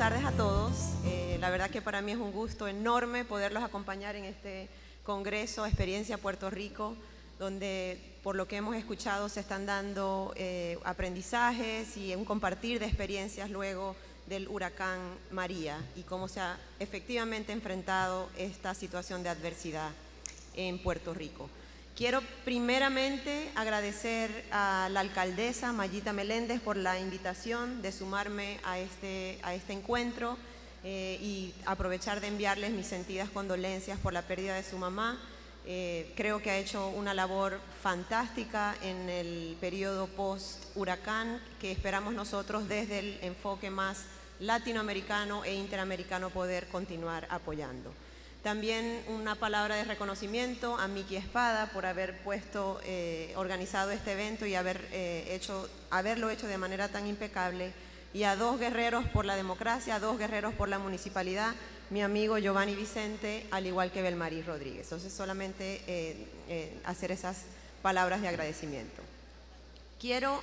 tardes a todos. La verdad que para mí es un gusto enorme poderlos acompañar en este Congreso Experiencia Puerto Rico, donde por lo que hemos escuchado se están dando aprendizajes y un compartir de experiencias luego del huracán María y cómo se ha efectivamente enfrentado esta situación de adversidad en Puerto Rico. Quiero primeramente agradecer a la alcaldesa Mayita Meléndez por la invitación de sumarme a este encuentro y aprovechar de enviarles mis sentidas condolencias por la pérdida de su mamá. Creo que ha hecho una labor fantástica en el periodo post-huracán que esperamos nosotros desde el enfoque más latinoamericano e interamericano poder continuar apoyando. También una palabra de reconocimiento a Miki Espada por haber organizado este evento y haberlo hecho de manera tan impecable, y a dos guerreros por la democracia, a dos guerreros por la municipalidad, mi amigo Giovanni Vicente, al igual que Belmaris Rodríguez. Entonces solamente hacer esas palabras de agradecimiento. Quiero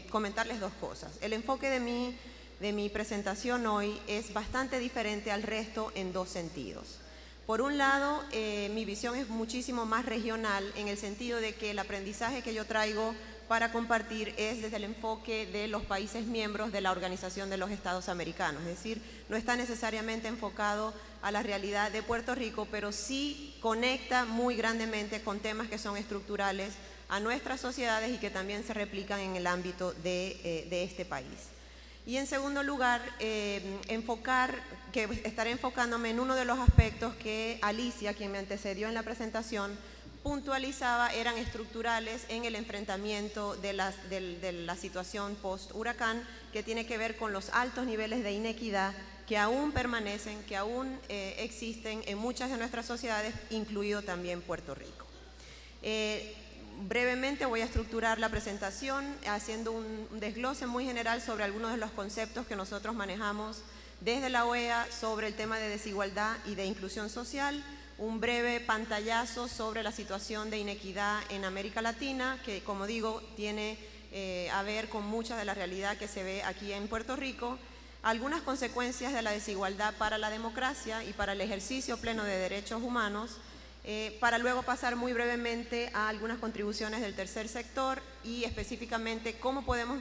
comentarles dos cosas. El enfoque de mi presentación hoy es bastante diferente al resto en dos sentidos. Por un lado, mi visión es muchísimo más regional en el sentido de que el aprendizaje que yo traigo para compartir es desde el enfoque de los países miembros de la Organización de los Estados Americanos, es decir, no está necesariamente enfocado a la realidad de Puerto Rico, pero sí conecta muy grandemente con temas que son estructurales a nuestras sociedades y que también se replican en el ámbito de este país. Y en segundo lugar, estaré enfocándome en uno de los aspectos que Alicia, quien me antecedió en la presentación, puntualizaba eran estructurales en el enfrentamiento de la situación post-huracán, que tiene que ver con los altos niveles de inequidad que aún permanecen, que aún existen en muchas de nuestras sociedades, incluido también Puerto Rico. Brevemente voy a estructurar la presentación haciendo un desglose muy general sobre algunos de los conceptos que nosotros manejamos desde la OEA sobre el tema de desigualdad y de inclusión social, un breve pantallazo sobre la situación de inequidad en América Latina, que como digo tiene a ver con mucha de la realidad que se ve aquí en Puerto Rico, algunas consecuencias de la desigualdad para la democracia y para el ejercicio pleno de derechos humanos, para luego pasar muy brevemente a algunas contribuciones del tercer sector y específicamente cómo podemos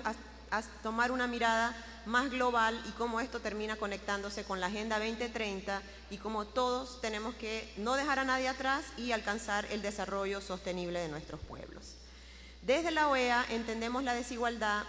tomar una mirada más global y cómo esto termina conectándose con la Agenda 2030 y cómo todos tenemos que no dejar a nadie atrás y alcanzar el desarrollo sostenible de nuestros pueblos. Desde la OEA entendemos la desigualdad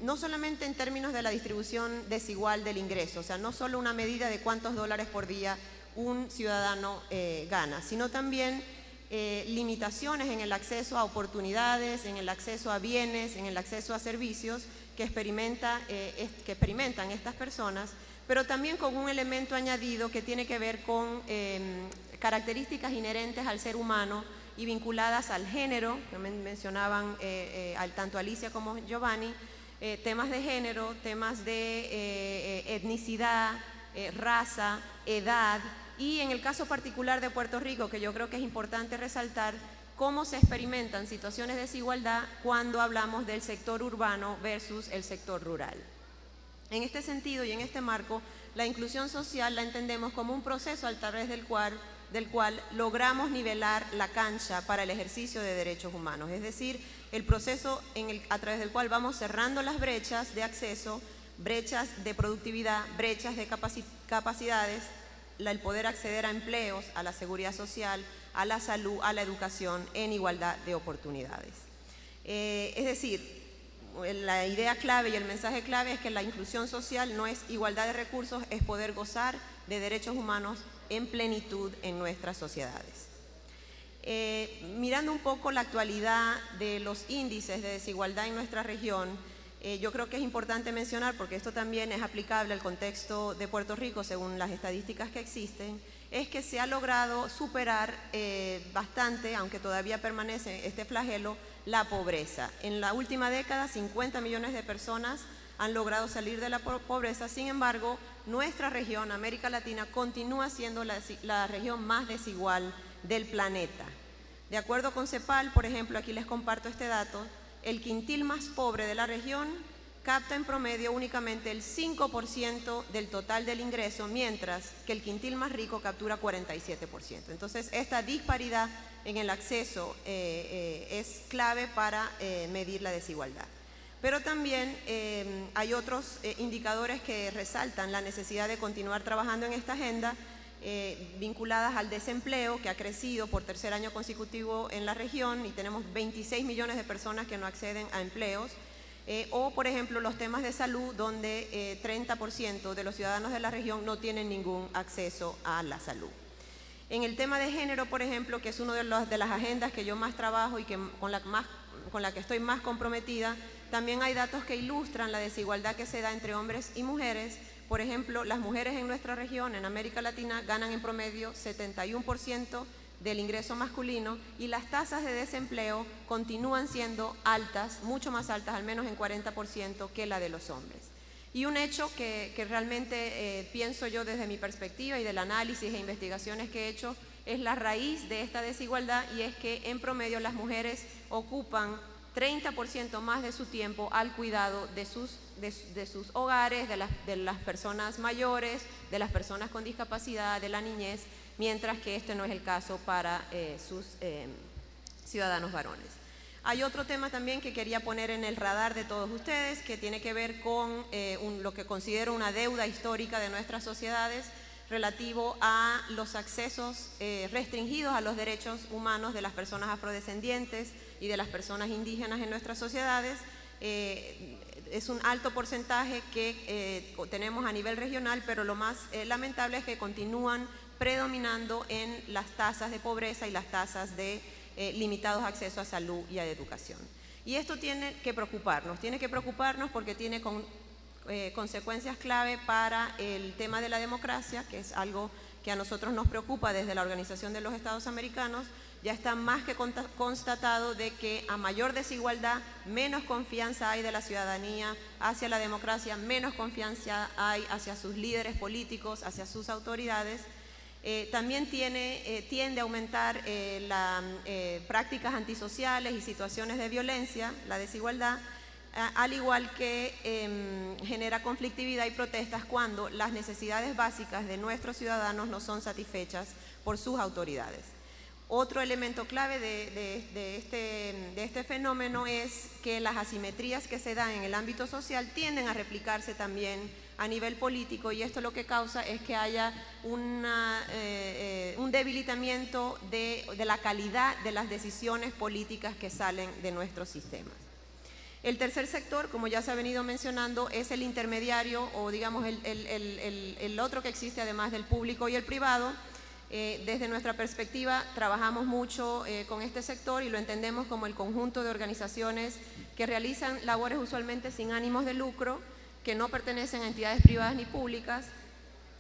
no solamente en términos de la distribución desigual del ingreso, o sea, no solo una medida de cuántos dólares por día un ciudadano gana, sino también limitaciones en el acceso a oportunidades, en el acceso a bienes, en el acceso a servicios que experimentan estas personas, pero también con un elemento añadido que tiene que ver con características inherentes al ser humano y vinculadas al género, que mencionaban tanto Alicia como Giovanni, temas de género, temas de etnicidad, raza, edad, y en el caso particular de Puerto Rico, que yo creo que es importante resaltar cómo se experimentan situaciones de desigualdad cuando hablamos del sector urbano versus el sector rural. En este sentido y en este marco, la inclusión social la entendemos como un proceso a través del cual logramos nivelar la cancha para el ejercicio de derechos humanos, es decir, el proceso a través del cual vamos cerrando las brechas de acceso, brechas de productividad, brechas de capacidades, el poder acceder a empleos, a la seguridad social, a la salud, a la educación en igualdad de oportunidades. Es decir, la idea clave y el mensaje clave es que la inclusión social no es igualdad de recursos, es poder gozar de derechos humanos en plenitud en nuestras sociedades. Mirando un poco la actualidad de los índices de desigualdad en nuestra región, yo creo que es importante mencionar, porque esto también es aplicable al contexto de Puerto Rico según las estadísticas que existen, es que se ha logrado superar bastante, aunque todavía permanece este flagelo, la pobreza. En la última década, 50 millones de personas han logrado salir de la pobreza. Sin embargo, nuestra región, América Latina, continúa siendo la región más desigual del planeta. De acuerdo con CEPAL, por ejemplo, aquí les comparto este dato, el quintil más pobre de la región capta en promedio únicamente el 5% del total del ingreso, mientras que el quintil más rico captura 47%. Entonces, esta disparidad en el acceso es clave para medir la desigualdad. Pero también hay otros indicadores que resaltan la necesidad de continuar trabajando en esta agenda, vinculadas al desempleo, que ha crecido por tercer año consecutivo en la región y tenemos 26 millones de personas que no acceden a empleos. O, por ejemplo, los temas de salud, donde 30% de los ciudadanos de la región no tienen ningún acceso a la salud. En el tema de género, por ejemplo, que es una de las agendas que yo más trabajo y que con la que estoy más comprometida, también hay datos que ilustran la desigualdad que se da entre hombres y mujeres. Por ejemplo, las mujeres en nuestra región, en América Latina, ganan en promedio 71% del ingreso masculino y las tasas de desempleo continúan siendo altas, mucho más altas, al menos en 40% que la de los hombres. Y un hecho que realmente pienso yo desde mi perspectiva y del análisis e investigaciones que he hecho es la raíz de esta desigualdad, y es que en promedio las mujeres ocupan 30% más de su tiempo al cuidado de sus hogares, de las personas mayores, de las personas con discapacidad, de la niñez, mientras que este no es el caso para sus ciudadanos varones. Hay otro tema también que quería poner en el radar de todos ustedes, que tiene que ver con lo que considero una deuda histórica de nuestras sociedades relativo a los accesos restringidos a los derechos humanos de las personas afrodescendientes y de las personas indígenas en nuestras sociedades. Es un alto porcentaje que tenemos a nivel regional, pero lo más lamentable es que continúan predominando en las tasas de pobreza y las tasas de limitados accesos a salud y a educación. Y esto tiene que preocuparnos porque tiene consecuencias clave para el tema de la democracia, que es algo que a nosotros nos preocupa desde la Organización de los Estados Americanos. Ya está más que constatado de que a mayor desigualdad, menos confianza hay de la ciudadanía hacia la democracia, menos confianza hay hacia sus líderes políticos, hacia sus autoridades. También tiende a aumentar las prácticas antisociales y situaciones de violencia, la desigualdad, al igual que genera conflictividad y protestas cuando las necesidades básicas de nuestros ciudadanos no son satisfechas por sus autoridades. Otro elemento clave de este fenómeno es que las asimetrías que se dan en el ámbito social tienden a replicarse también a nivel político, y esto lo que causa es que haya un debilitamiento de la calidad de las decisiones políticas que salen de nuestros sistemas. El tercer sector, como ya se ha venido mencionando, es el intermediario, o digamos el otro que existe además del público y el privado. Desde nuestra perspectiva trabajamos mucho con este sector y lo entendemos como el conjunto de organizaciones que realizan labores usualmente sin ánimos de lucro, que no pertenecen a entidades privadas ni públicas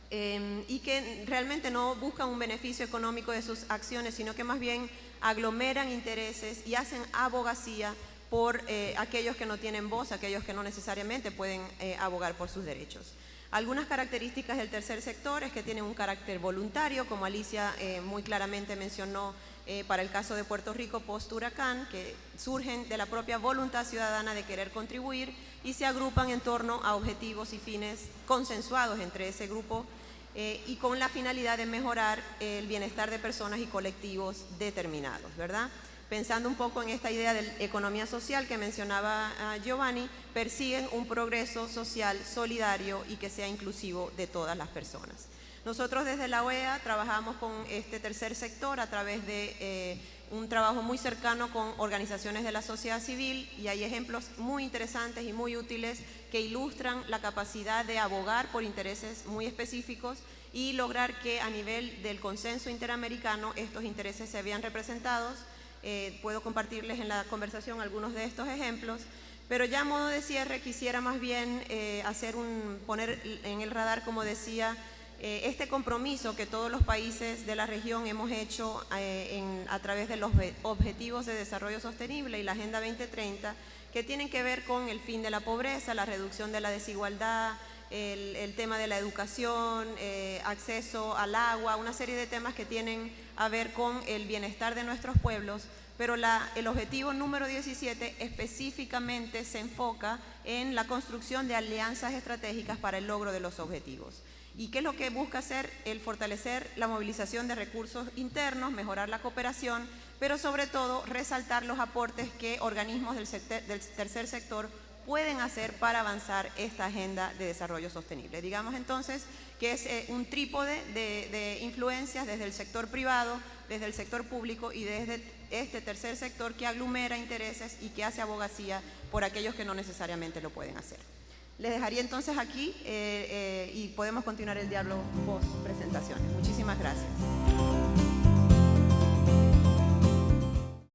y que realmente no buscan un beneficio económico de sus acciones, sino que más bien aglomeran intereses y hacen abogacía por aquellos que no tienen voz, aquellos que no necesariamente pueden abogar por sus derechos. Algunas características del tercer sector es que tienen un carácter voluntario, como Alicia muy claramente mencionó para el caso de Puerto Rico post-huracán, que surgen de la propia voluntad ciudadana de querer contribuir y se agrupan en torno a objetivos y fines consensuados entre ese grupo y con la finalidad de mejorar el bienestar de personas y colectivos determinados, ¿verdad? Pensando un poco en esta idea de economía social que mencionaba Giovanni, persiguen un progreso social solidario y que sea inclusivo de todas las personas. Nosotros desde la OEA trabajamos con este tercer sector a través de un trabajo muy cercano con organizaciones de la sociedad civil, y hay ejemplos muy interesantes y muy útiles que ilustran la capacidad de abogar por intereses muy específicos y lograr que a nivel del consenso interamericano estos intereses se vean representados. Puedo compartirles en la conversación algunos de estos ejemplos, pero ya a modo de cierre quisiera más bien poner en el radar, como decía, este compromiso que todos los países de la región hemos hecho a través de los Objetivos de Desarrollo Sostenible y la Agenda 2030, que tienen que ver con el fin de la pobreza, la reducción de la desigualdad, el tema de la educación, acceso al agua, una serie de temas que tienen a ver con el bienestar de nuestros pueblos, pero el objetivo número 17 específicamente se enfoca en la construcción de alianzas estratégicas para el logro de los objetivos. ¿Y qué es lo que busca hacer? El fortalecer la movilización de recursos internos, mejorar la cooperación, pero sobre todo resaltar los aportes que organismos del tercer sector pueden hacer para avanzar esta agenda de desarrollo sostenible. Digamos entonces que es un trípode de influencias desde el sector privado, desde el sector público y desde este tercer sector que aglomera intereses y que hace abogacía por aquellos que no necesariamente lo pueden hacer. Les dejaría entonces aquí y podemos continuar el diálogo post presentaciones. Muchísimas gracias.